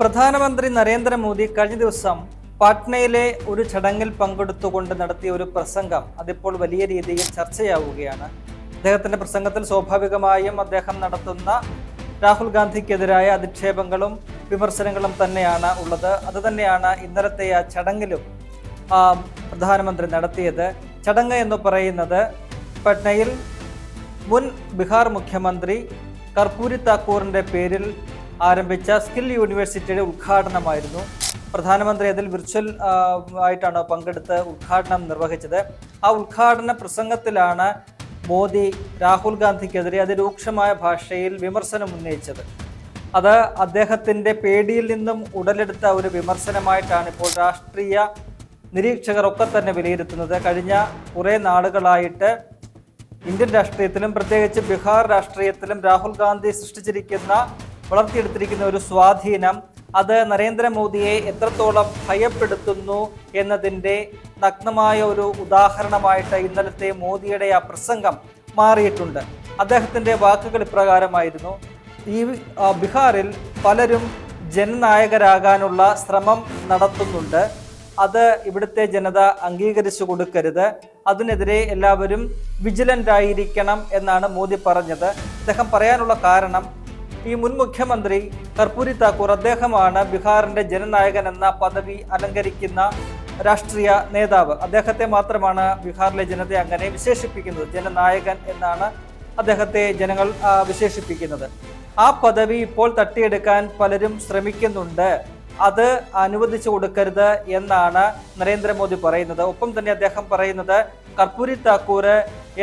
പ്രധാനമന്ത്രി നരേന്ദ്രമോദി കഴിഞ്ഞ ദിവസം പാട്നയിലെ ഒരു ചടങ്ങിൽ പങ്കെടുത്തുകൊണ്ട് നടത്തിയ ഒരു പ്രസംഗം അതിപ്പോൾ വലിയ രീതിയിൽ ചർച്ചയാവുകയാണ്. അദ്ദേഹത്തിന്റെ പ്രസംഗത്തിൽ സ്വാഭാവികമായും അദ്ദേഹം നടത്തുന്ന രാഹുൽ ഗാന്ധിക്കെതിരായ അധിക്ഷേപങ്ങളും വിമർശനങ്ങളും തന്നെയാണ് ഉള്ളത്. അതുതന്നെയാണ് ഇന്നലത്തെ ആ ചടങ്ങിലും പ്രധാനമന്ത്രി നടത്തിയത്. ചടങ്ങ് എന്ന് പറയുന്നത് പട്നയിൽ മുൻ ബീഹാർ മുഖ്യമന്ത്രി കർപ്പൂരി താക്കൂറിന്റെ പേരിൽ ആരംഭിച്ച സ്കിൽ യൂണിവേഴ്സിറ്റിയുടെ ഉദ്ഘാടനമായിരുന്നു. പ്രധാനമന്ത്രി അതിൽ വിർച്വൽ ആയിട്ടാണ് പങ്കെടുത്ത് ഉദ്ഘാടനം നിർവഹിച്ചത്. ആ ഉദ്ഘാടന പ്രസംഗത്തിലാണ് മോദി രാഹുൽ ഗാന്ധിക്കെതിരെ അതിരൂക്ഷമായ ഭാഷയിൽ വിമർശനം ഉന്നയിച്ചത്. അത് അദ്ദേഹത്തിൻ്റെ പേടിയിൽ നിന്നും ഉടലെടുത്ത ഒരു വിമർശനമായിട്ടാണ് ഇപ്പോൾ രാഷ്ട്രീയ നിരീക്ഷകർ ഒക്കെ തന്നെ വിലയിരുത്തുന്നത്. കഴിഞ്ഞ കുറേ നാളുകളായിട്ട് ഇന്ത്യൻ രാഷ്ട്രീയത്തിലും പ്രത്യേകിച്ച് ബീഹാർ രാഷ്ട്രീയത്തിലും രാഹുൽ ഗാന്ധി വളർത്തിയെടുത്തിരിക്കുന്ന ഒരു സ്വാധീനം അത് നരേന്ദ്രമോദിയെ എത്രത്തോളം ഭയപ്പെടുത്തുന്നു എന്നതിൻ്റെ നഗ്നമായ ഒരു ഉദാഹരണമായിട്ട് ഇന്നലത്തെ മോദിയുടെ ആ പ്രസംഗം മാറിയിട്ടുണ്ട്. അദ്ദേഹത്തിൻ്റെ വാക്കുകൾ ഇപ്രകാരമായിരുന്നു: ഈ ബീഹാറിൽ പലരും ജനനായകരാകാനുള്ള ശ്രമം നടത്തുന്നുണ്ട്, അത് ഇവിടുത്തെ ജനത അംഗീകരിച്ചു കൊടുക്കരുത്, അതിനെതിരെ എല്ലാവരും വിജിലൻ്റ് ആയിരിക്കണം എന്നാണ് മോദി പറഞ്ഞത്. അദ്ദേഹം പറയാനുള്ള കാരണം, ഈ മുൻ മുഖ്യമന്ത്രി കർപ്പൂരി താക്കൂർ അദ്ദേഹമാണ് ബീഹാറിന്റെ ജനനായകൻ എന്ന പദവി അലങ്കരിക്കുന്ന രാഷ്ട്രീയ നേതാവ്. അദ്ദേഹത്തെ മാത്രമാണ് ബീഹാറിലെ ജനത അങ്ങനെ വിശേഷിപ്പിക്കുന്നത്. ജനനായകൻ എന്നാണ് അദ്ദേഹത്തെ ജനങ്ങൾ വിശേഷിപ്പിക്കുന്നത്. ആ പദവി ഇപ്പോൾ തട്ടിയെടുക്കാൻ പലരും ശ്രമിക്കുന്നുണ്ട്, അത് അനുവദിച്ചു കൊടുക്കരുത് എന്നാണ് നരേന്ദ്രമോദി പറയുന്നത്. ഒപ്പം തന്നെ അദ്ദേഹം പറയുന്നത്, കർപ്പൂരി താക്കൂർ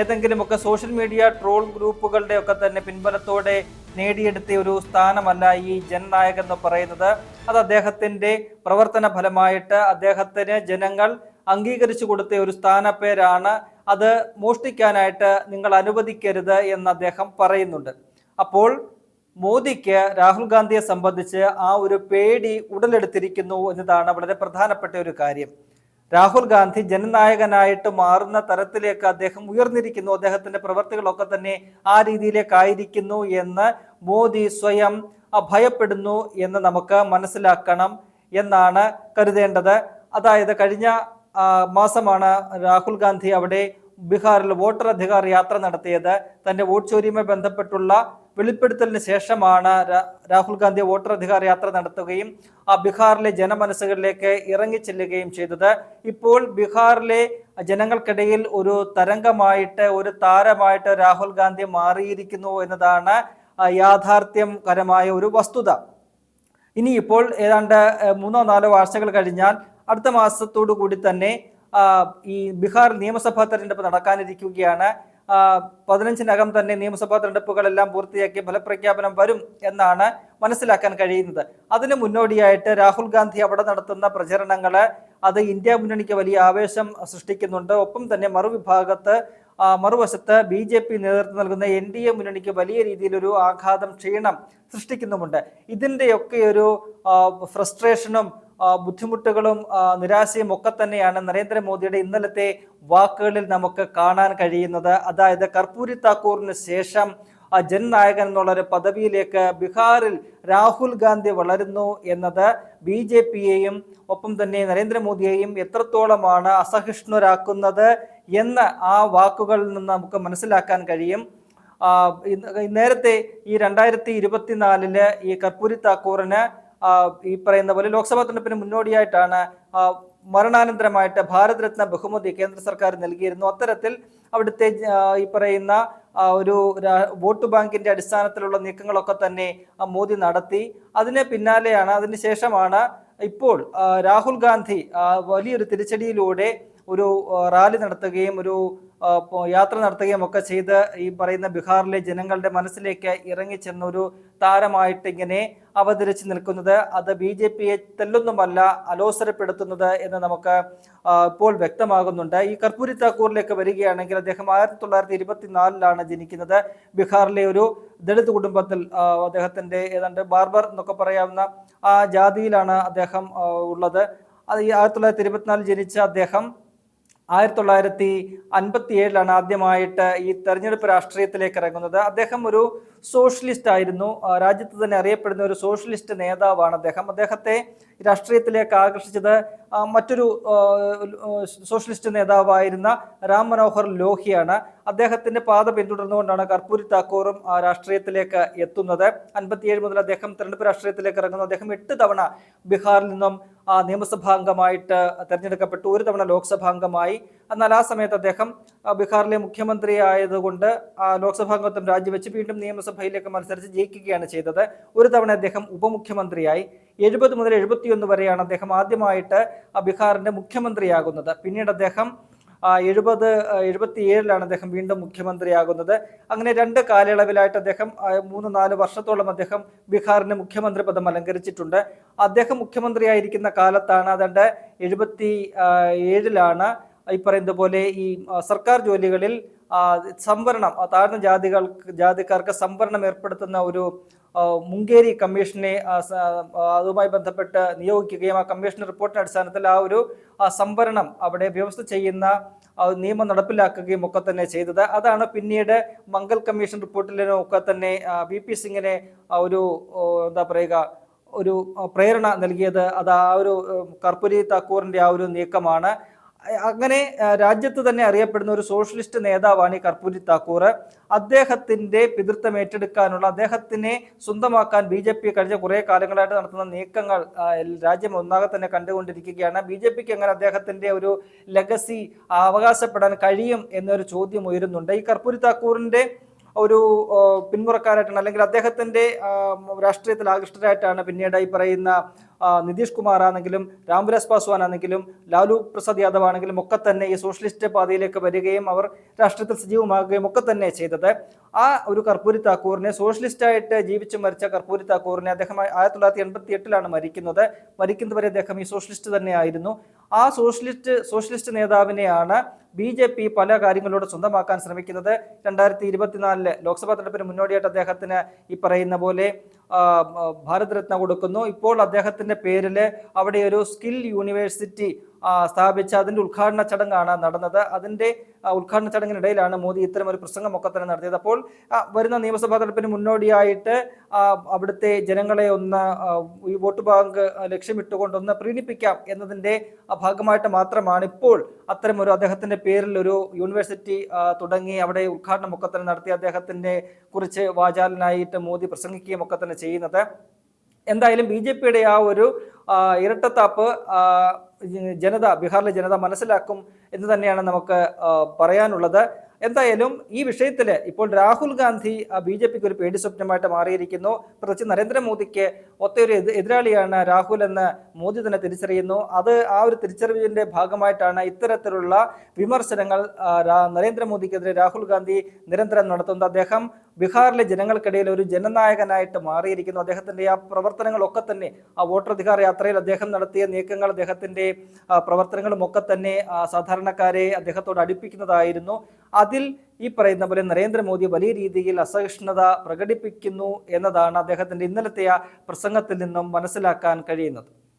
ഏതെങ്കിലുമൊക്കെ സോഷ്യൽ മീഡിയ ട്രോൾ ഗ്രൂപ്പുകളുടെ ഒക്കെ തന്നെ പിൻബലത്തോടെ നേടിയെടുത്ത ഒരു സ്ഥാനമല്ല ഈ ജനനായകൻ എന്ന് പറയുന്നത്. അത് അദ്ദേഹത്തിൻ്റെ പ്രവർത്തന ഫലമായിട്ട് അദ്ദേഹത്തിന് ജനങ്ങൾ അംഗീകരിച്ചു കൊടുത്ത ഒരു സ്ഥാനപ്പേരാണ്. അത് മോഷ്ടിക്കാനായിട്ട് നിങ്ങൾ അനുവദിക്കരുത് എന്ന് അദ്ദേഹം പറയുന്നുണ്ട്. അപ്പോൾ മോദിക്ക് രാഹുൽ ഗാന്ധിയെ സംബന്ധിച്ച് ആ ഒരു പേടി ഉടലെടുത്തിരിക്കുന്നു എന്നതാണ് വളരെ പ്രധാനപ്പെട്ട ഒരു കാര്യം. രാഹുൽ ഗാന്ധി ജനനായകനായിട്ട് മാറുന്ന തരത്തിലേക്ക് അദ്ദേഹം ഉയർന്നിരിക്കുന്നു. അദ്ദേഹത്തിന്റെ പ്രവർത്തികളൊക്കെ തന്നെ ആ രീതിയിലേക്കായിരിക്കുന്നു എന്ന് മോദി സ്വയം ഭയപ്പെടുന്നു എന്ന് നമുക്ക് മനസ്സിലാക്കണം എന്നാണ് കരുതേണ്ടത്. അതായത് കഴിഞ്ഞ മാസമാണ് രാഹുൽ ഗാന്ധി അവിടെ ബീഹാറിൽ വോട്ടർ അധികാർ യാത്ര നടത്തിയത്. തന്റെ വോട്ട് ചോരിയുമായി ബന്ധപ്പെട്ടുള്ള വെളിപ്പെടുത്തലിന് ശേഷമാണ് രാഹുൽ ഗാന്ധി വോട്ടർ അധികാർ യാത്ര നടത്തുകയും ആ ബീഹാറിലെ ജനമനസ്സുകളിലേക്ക് ഇറങ്ങിച്ചെല്ലുകയും ചെയ്തത്. ഇപ്പോൾ ബീഹാറിലെ ജനങ്ങൾക്കിടയിൽ ഒരു തരംഗമായിട്ട്, ഒരു താരമായിട്ട് രാഹുൽ ഗാന്ധി മാറിയിരിക്കുന്നു എന്നതാണ് യാഥാർത്ഥ്യകരമായ ഒരു വസ്തുത. ഇനിയിപ്പോൾ ഏതാണ്ട് 3-4 ആഴ്ചകൾ കഴിഞ്ഞാൽ അടുത്ത മാസത്തോടു കൂടി തന്നെ ഈ ബീഹാർ നിയമസഭാ തെരഞ്ഞെടുപ്പ് നടക്കാനിരിക്കുകയാണ്. 15-നകം തന്നെ നിയമസഭാ തെരഞ്ഞെടുപ്പുകളെല്ലാം പൂർത്തിയാക്കി ഫലപ്രഖ്യാപനം വരും എന്നാണ് മനസ്സിലാക്കാൻ കഴിയുന്നത്. അതിന് മുന്നോടിയായിട്ട് രാഹുൽ ഗാന്ധി അവിടെ നടത്തുന്ന പ്രചരണങ്ങൾ അത് ഇന്ത്യ മുന്നണിക്ക് വലിയ ആവേശം സൃഷ്ടിക്കുന്നുണ്ട്. ഒപ്പം തന്നെ മറുവശത്ത് BJP നേതൃത്വം നൽകുന്ന NDA മുന്നണിക്ക് വലിയ രീതിയിലൊരു ആഘാതം, ക്ഷീണം സൃഷ്ടിക്കുന്നുമുണ്ട്. ഇതിൻ്റെയൊക്കെ ഒരു ഫ്രസ്ട്രേഷനും ബുദ്ധിമുട്ടുകളും നിരാശയും ഒക്കെ തന്നെയാണ് നരേന്ദ്രമോദിയുടെ ഇന്നലത്തെ വാക്കുകളിൽ നമുക്ക് കാണാൻ കഴിയുന്നത്. അതായത് കർപ്പൂരി താക്കൂറിന് ശേഷം ജനനായകൻ എന്നുള്ളൊരു പദവിയിലേക്ക് ബീഹാറിൽ രാഹുൽ ഗാന്ധി വളരുന്നു എന്നത് BJPയെയും ഒപ്പം തന്നെ നരേന്ദ്രമോദിയെയും എത്രത്തോളമാണ് അസഹിഷ്ണുരാക്കുന്നത് എന്ന് ആ വാക്കുകളിൽ നിന്ന് നമുക്ക് മനസ്സിലാക്കാൻ കഴിയും. നേരത്തെ ഈ 2024 ഈ കർപ്പൂരി താക്കൂറിന് ഈ പറയുന്ന പോലെ ലോക്സഭാ തെരഞ്ഞെടുപ്പിന് മുന്നോടിയായിട്ടാണ് മരണാനന്തരമായിട്ട് ഭാരത് രത്ന ബഹുമതി കേന്ദ്ര സർക്കാർ നൽകിയിരുന്നു. അത്തരത്തിൽ അവിടുത്തെ ഈ പറയുന്ന ഒരു വോട്ട് ബാങ്കിന്റെ അടിസ്ഥാനത്തിലുള്ള നീക്കങ്ങളൊക്കെ തന്നെ മോദി നടത്തി. അതിന് ശേഷമാണ് ഇപ്പോൾ രാഹുൽ ഗാന്ധി വലിയൊരു തിരിച്ചടിയിലൂടെ ഒരു റാലി നടത്തുകയും ഒരു യാത്ര നടത്തുകയും ഒക്കെ ചെയ്ത് ഈ പറയുന്ന ബീഹാറിലെ ജനങ്ങളുടെ മനസ്സിലേക്ക് ഇറങ്ങിച്ചെന്ന ഒരു താരമായിട്ട് ഇങ്ങനെ അവതരിച്ച് നിൽക്കുന്നത്. അത് BJPയെ തെല്ലൊന്നുമല്ല അലോസരപ്പെടുത്തുന്നത് എന്ന് നമുക്ക് ഇപ്പോൾ വ്യക്തമാകുന്നുണ്ട്. ഈ കർപ്പൂരി താക്കൂറിലേക്ക് വരികയാണെങ്കിൽ അദ്ദേഹം 1924 ജനിക്കുന്നത്. ബീഹാറിലെ ഒരു ദളിത് കുടുംബത്തിൽ അദ്ദേഹത്തിന്റെ ഏതാണ്ട് ബാർബർ എന്നൊക്കെ പറയാവുന്ന ആ ജാതിയിലാണ് അദ്ദേഹം ഉള്ളത്. അത് ഈ 1924 ജനിച്ച അദ്ദേഹം 1957 ആദ്യമായിട്ട് ഈ തെരഞ്ഞെടുപ്പ് രാഷ്ട്രീയത്തിലേക്ക് ഇറങ്ങുന്നത്. അദ്ദേഹം ഒരു സോഷ്യലിസ്റ്റ് ആയിരുന്നു. രാജ്യത്ത് തന്നെ അറിയപ്പെടുന്ന ഒരു സോഷ്യലിസ്റ്റ് നേതാവാണ് അദ്ദേഹം. അദ്ദേഹത്തെ രാഷ്ട്രീയത്തിലേക്ക് ആകർഷിച്ചത് മറ്റൊരു സോഷ്യലിസ്റ്റ് നേതാവായിരുന്ന രാം മനോഹർ ലോഹിയാണ്. അദ്ദേഹത്തിന്റെ പാത പിന്തുടർന്നുകൊണ്ടാണ് കർപ്പൂരി താക്കൂറും രാഷ്ട്രീയത്തിലേക്ക് എത്തുന്നത്. 57 മുതൽ അദ്ദേഹം തെരഞ്ഞെടുപ്പ് രാഷ്ട്രീയത്തിലേക്ക് ഇറങ്ങുന്നു. അദ്ദേഹം 8 തവണ ബീഹാറിൽ നിന്നും നിയമസഭാംഗമായിട്ട് തെരഞ്ഞെടുക്കപ്പെട്ടു, 1 തവണ ലോക്സഭാംഗമായി. എന്നാൽ ആ സമയത്ത് അദ്ദേഹം ബീഹാറിലെ മുഖ്യമന്ത്രി ആയതുകൊണ്ട് ലോക്സഭാംഗത്വം രാജിവെച്ച് വീണ്ടും നിയമസഭയിലേക്ക് മത്സരിച്ച് ജയിക്കുകയാണ് ചെയ്തത്. 1 തവണ അദ്ദേഹം ഉപമുഖ്യമന്ത്രിയായി. 70 മുതൽ 71 വരെയാണ് അദ്ദേഹം ആദ്യമായിട്ട് ബീഹാറിന്റെ മുഖ്യമന്ത്രിയാകുന്നത്. പിന്നീട് അദ്ദേഹം 77 അദ്ദേഹം വീണ്ടും മുഖ്യമന്ത്രിയാകുന്നത്. അങ്ങനെ 2 കാലയളവിലായിട്ട് അദ്ദേഹം 3-4 വർഷത്തോളം അദ്ദേഹം ബീഹാറിന്റെ മുഖ്യമന്ത്രി പദം അലങ്കരിച്ചിട്ടുണ്ട്. അദ്ദേഹം മുഖ്യമന്ത്രിയായിരിക്കുന്ന കാലത്താണ്, അതുകൊണ്ട് 77 ഈ പറയുന്നത് പോലെ ഈ സർക്കാർ ജോലികളിൽ സംവരണം, താഴ്ന്ന ജാതിക്കാർക്ക് സംവരണം ഏർപ്പെടുത്തുന്ന ഒരു മുങ്കേരി കമ്മീഷനെ അതുമായി ബന്ധപ്പെട്ട് നിയോഗിക്കുകയും ആ കമ്മീഷൻ റിപ്പോർട്ടിന്റെ അടിസ്ഥാനത്തിൽ ആ ഒരു സംവരണം അവിടെ വ്യവസ്ഥ ചെയ്യുന്ന നിയമം നടപ്പിലാക്കുകയും ഒക്കെ തന്നെ ചെയ്തത്. അതാണ് പിന്നീട് മംഗൽ കമ്മീഷൻ റിപ്പോർട്ടിലും ഒക്കെ തന്നെ VP സിംഗിനെ ഒരു എന്താ പറയുക ഒരു പ്രേരണ നൽകിയത്. അത് ആ ഒരു കർപ്പൂരി താക്കൂറിന്റെ ആ ഒരു നീക്കമാണ്. അങ്ങനെ രാജ്യത്ത് തന്നെ അറിയപ്പെടുന്ന ഒരു സോഷ്യലിസ്റ്റ് നേതാവാണ് ഈ കർപ്പൂരി താക്കൂർ. അദ്ദേഹത്തിന്റെ പിതൃത്വം ഏറ്റെടുക്കാനുള്ള, അദ്ദേഹത്തിനെ സ്വന്തമാക്കാൻ BJP കഴിഞ്ഞ കുറെ കാലങ്ങളായിട്ട് നടത്തുന്ന നീക്കങ്ങൾ രാജ്യം ഒന്നാകെ തന്നെ കണ്ടുകൊണ്ടിരിക്കുകയാണ്. BJPക്ക് എങ്ങനെ അദ്ദേഹത്തിന്റെ ഒരു ലെഗസി അവകാശപ്പെടാൻ കഴിയും എന്നൊരു ചോദ്യം ഉയരുന്നുണ്ട്. ഈ കർപ്പൂരി താക്കൂറിന്റെ ഒരു പിന്മുറക്കാരായിട്ടാണ്, അല്ലെങ്കിൽ അദ്ദേഹത്തിന്റെ രാഷ്ട്രീയത്തിൽ ആകൃഷ്ടരായിട്ടാണ് പിന്നീട് ഈ പറയുന്ന നിതീഷ് കുമാർ ആണെങ്കിലും രാംവിലാസ് പാസ്വാൻ ആണെങ്കിലും ലാലു പ്രസാദ് യാദവ് ആണെങ്കിലും ഒക്കെ തന്നെ ഈ സോഷ്യലിസ്റ്റ് പാതയിലേക്ക് വരികയും അവർ രാഷ്ട്രീയത്തിൽ സജീവമാകുകയും ഒക്കെ തന്നെ ചെയ്തത്. ആ ഒരു കർപ്പൂരി താക്കൂറിനെ, സോഷ്യലിസ്റ്റായിട്ട് ജീവിച്ചു മരിച്ച കർപ്പൂരി താക്കൂറിനെ അദ്ദേഹം 1988 മരിക്കുന്നത്. മരിക്കുന്നവരെ അദ്ദേഹം ഈ സോഷ്യലിസ്റ്റ് തന്നെയായിരുന്നു. ആ സോഷ്യലിസ്റ്റ് നേതാവിനെയാണ് BJP പല കാര്യങ്ങളോട് സ്വന്തമാക്കാൻ ശ്രമിക്കുന്നത്. 2024 ലോക്സഭാ തെരഞ്ഞെടുപ്പിന് മുന്നോടിയായിട്ട് അദ്ദേഹത്തിന് ഈ പറയുന്ന പോലെ ഭാരത് രത്ന കൊടുക്കുന്നു. ഇപ്പോൾ അദ്ദേഹത്തിന്റെ പേരിൽ അവിടെ ഒരു സ്കിൽ യൂണിവേഴ്സിറ്റി സ്ഥാപിച്ച അതിന്റെ ഉദ്ഘാടന ചടങ്ങാണ് നടന്നത്. അതിന്റെ ഉദ്ഘാടന ചടങ്ങിനിടയിലാണ് മോദി ഇത്തരം ഒരു പ്രസംഗമൊക്കെ തന്നെ നടത്തിയത്. അപ്പോൾ വരുന്ന നിയമസഭാ തെരഞ്ഞെടുപ്പിന് മുന്നോടിയായിട്ട് അവിടുത്തെ ജനങ്ങളെ ഒന്ന് ഈ വോട്ട് ബാങ്ക് ലക്ഷ്യമിട്ടുകൊണ്ടൊന്ന് പ്രീണിപ്പിക്കാം എന്നതിന്റെ ഭാഗമായിട്ട് മാത്രമാണ് ഇപ്പോൾ അത്തരമൊരു അദ്ദേഹത്തിന്റെ പേരിൽ ഒരു യൂണിവേഴ്സിറ്റി തുടങ്ങി അവിടെ ഉദ്ഘാടനമൊക്കെ തന്നെ നടത്തി അദ്ദേഹത്തിനെ കുറിച്ച് വാചാലനായിട്ട് മോദി പ്രസംഗിക്കുകയും ഒക്കെ തന്നെ ചെയ്യുന്നത്. എന്തായാലും BJPയുടെ ആ ഒരു ഇരട്ടത്താപ്പ് ബീഹാറിലെ ജനത മനസ്സിലാക്കും എന്ന് തന്നെയാണ് നമുക്ക് പറയാനുള്ളത്. എന്തായാലും ഈ വിഷയത്തിൽ ഇപ്പോൾ രാഹുൽ ഗാന്ധി BJPക്ക് ഒരു പേടി സ്വപ്നമായിട്ട് മാറിയിരിക്കുന്നു. പ്രത്യേകിച്ച് നരേന്ദ്രമോദിക്ക് ഒത്തൊരു എതിരാളിയാണ് രാഹുൽ എന്ന് മോദി തന്നെ തിരിച്ചറിയുന്നു. ആ ഒരു തിരിച്ചറിവിന്റെ ഭാഗമായിട്ടാണ് ഇത്തരത്തിലുള്ള വിമർശനങ്ങൾ നരേന്ദ്രമോദിക്കെതിരെ രാഹുൽ ഗാന്ധി നിരന്തരം നടത്തുന്നത്. അദ്ദേഹം ബീഹാറിലെ ജനങ്ങൾക്കിടയിൽ ഒരു ജനനായകനായിട്ട് മാറിയിരിക്കുന്നു. അദ്ദേഹത്തിന്റെ ആ പ്രവർത്തനങ്ങളൊക്കെ തന്നെ, ആ വോട്ടധികാർ യാത്രയിൽ അദ്ദേഹം നടത്തിയ നീക്കങ്ങൾ, അദ്ദേഹത്തിന്റെ പ്രവർത്തനങ്ങളും ഒക്കെ തന്നെ സാധാരണക്കാരെ അദ്ദേഹത്തോട് അടുപ്പിക്കുന്നതായിരുന്നു. അതിൽ ഈ പറയുന്ന പോലെ നരേന്ദ്രമോദി വലിയ രീതിയിൽ അസഹിഷ്ണുത പ്രകടിപ്പിക്കുന്നു എന്നതാണ് അദ്ദേഹത്തിന്റെ ഇന്നലത്തെ ആ പ്രസംഗത്തിൽ നിന്നും മനസ്സിലാക്കാൻ കഴിയുന്നത്.